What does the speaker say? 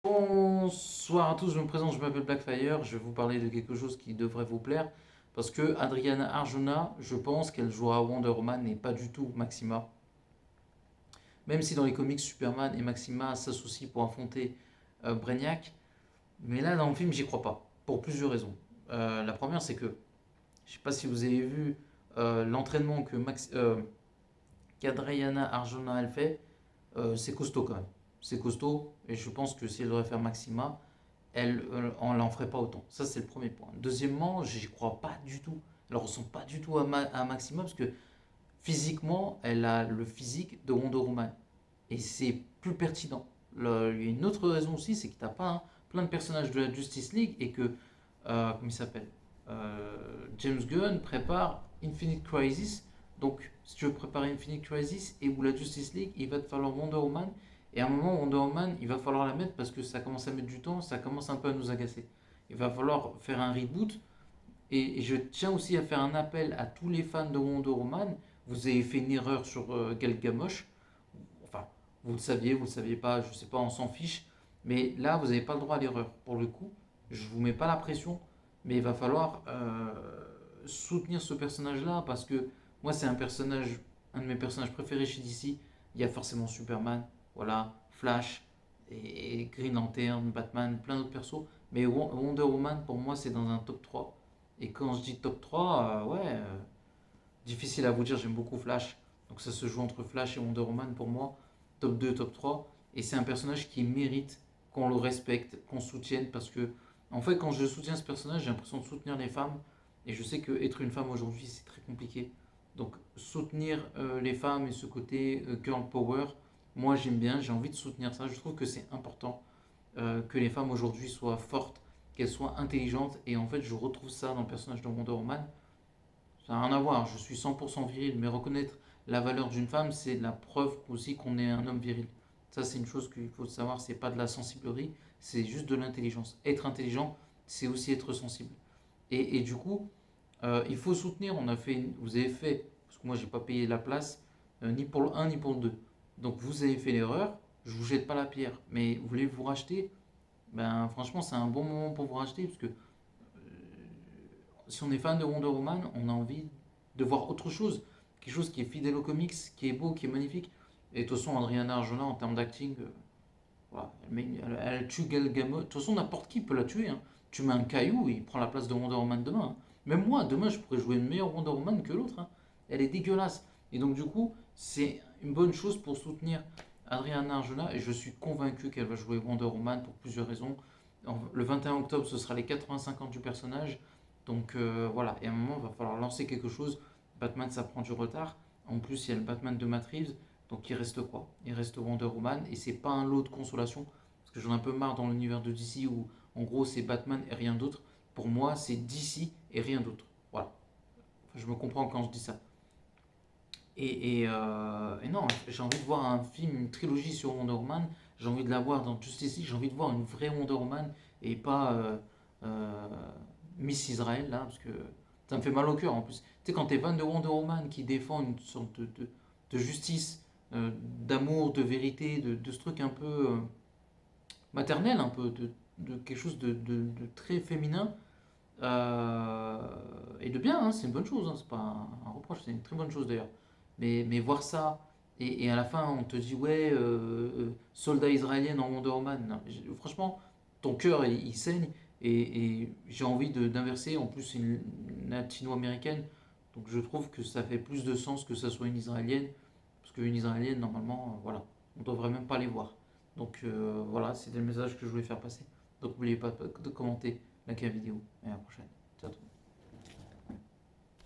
Bonsoir à tous, je me présente, je m'appelle Blackfire, je vais vous parler de quelque chose qui devrait vous plaire, parce que Adriana Arjona, je pense qu'elle jouera Wonder Woman et pas du tout Maxima. Même si dans les comics Superman et Maxima s'associent pour affronter Brainiac, mais là dans le film j'y crois pas, pour plusieurs raisons. La première c'est que, je sais pas si vous avez vu l'entraînement qu'Adriana Arjona elle fait, c'est costaud quand même. C'est costaud, et je pense que si elle devrait faire Maxima, on l'en ferait pas autant. Ça, c'est le premier point. Deuxièmement, j'y crois pas du tout. Elle ressemble pas du tout à Maxima parce que physiquement, elle a le physique de Wonder Woman. Et c'est plus pertinent. Il y a une autre raison aussi, c'est que tu n'as pas plein de personnages de la Justice League et que, comment il s'appelle James Gunn prépare Infinite Crisis. Donc, si tu veux préparer Infinite Crisis et ou la Justice League, il va te falloir Wonder Woman. Et à un moment, Wonder Woman, il va falloir la mettre parce que ça commence à mettre du temps, ça commence un peu à nous agacer. Il va falloir faire un reboot. Et je tiens aussi à faire un appel à tous les fans de Wonder Woman. Vous avez fait une erreur sur Gal Gadot. Enfin, vous le saviez pas, je sais pas, on s'en fiche. Mais là, vous n'avez pas le droit à l'erreur. Pour le coup, je vous mets pas la pression, mais il va falloir soutenir ce personnage-là parce que moi, c'est un de mes personnages préférés chez DC. Il y a forcément Superman, voilà, Flash et Green Lantern, Batman, plein d'autres persos. Mais Wonder Woman, pour moi, c'est dans un top 3. Et quand je dis top 3, difficile à vous dire, j'aime beaucoup Flash. Donc ça se joue entre Flash et Wonder Woman pour moi. Top 2, top 3. Et c'est un personnage qui mérite qu'on le respecte, qu'on soutienne. Parce que, en fait, quand je soutiens ce personnage, j'ai l'impression de soutenir les femmes. Et je sais que être une femme aujourd'hui, c'est très compliqué. Donc soutenir les femmes et ce côté girl power, moi j'aime bien, j'ai envie de soutenir ça. Je trouve que c'est important que les femmes aujourd'hui soient fortes, qu'elles soient intelligentes. Et en fait, je retrouve ça dans le personnage de Wonder Woman. Ça n'a rien à voir, je suis 100% viril, mais reconnaître la valeur d'une femme, c'est la preuve aussi qu'on est un homme viril. Ça, c'est une chose qu'il faut savoir, c'est pas de la sensiblerie, c'est juste de l'intelligence. Être intelligent, c'est aussi être sensible. Et du coup, il faut soutenir, vous avez fait, parce que moi, j'ai pas payé la place, ni pour le un ni pour le 2. Donc, vous avez fait l'erreur, je vous jette pas la pierre, mais vous voulez vous racheter, ben franchement, c'est un bon moment pour vous racheter, parce que si on est fan de Wonder Woman, on a envie de voir autre chose. Quelque chose qui est fidèle aux comics, qui est beau, qui est magnifique. Et de toute façon, Adriana Arjona, en termes d'acting, voilà, elle tue Gal Gadot. De toute façon, n'importe qui peut la tuer, hein. Tu mets un caillou, il prend la place de Wonder Woman demain, hein. Même moi, demain, je pourrais jouer une meilleure Wonder Woman que l'autre, hein. Elle est dégueulasse. Et donc, du coup, c'est une bonne chose pour soutenir Adriana Arjona. Et je suis convaincu qu'elle va jouer Wonder Woman pour plusieurs raisons. Le 21 octobre, ce sera les 85 ans du personnage. Donc voilà, et à un moment, il va falloir lancer quelque chose. Batman, ça prend du retard. En plus, il y a le Batman de Matt Reeves. Donc il reste quoi? Il reste Wonder Woman. Et c'est pas un lot de consolation. Parce que j'en ai un peu marre dans l'univers de DC où en gros c'est Batman et rien d'autre. Pour moi, c'est DC et rien d'autre. Voilà. Enfin, je me comprends quand je dis ça. Et non, j'ai envie de voir un film, une trilogie sur Wonder Woman. J'ai envie de la voir dans Justice League. J'ai envie de voir une vraie Wonder Woman et pas euh, Miss Israël là, parce que ça me fait mal au cœur en plus. Tu sais, quand t'es fan de Wonder Woman qui défend une sorte de justice, d'amour, de vérité, de ce truc un peu maternel, un peu de quelque chose de très féminin euh, et de bien, hein, c'est une bonne chose, hein, c'est pas un reproche, c'est une très bonne chose d'ailleurs. Mais voir ça, et à la fin on te dit, ouais, soldat israélien en Wonder Woman, non, franchement, ton cœur il saigne, et j'ai envie d'inverser, en plus c'est une latino-américaine, donc je trouve que ça fait plus de sens que ça soit une israélienne, parce qu'une israélienne, normalement, voilà, on devrait même pas les voir. Donc voilà, c'était le message que je voulais faire passer. Donc n'oubliez pas de commenter, liker la vidéo, et à la prochaine. Ciao tout le monde.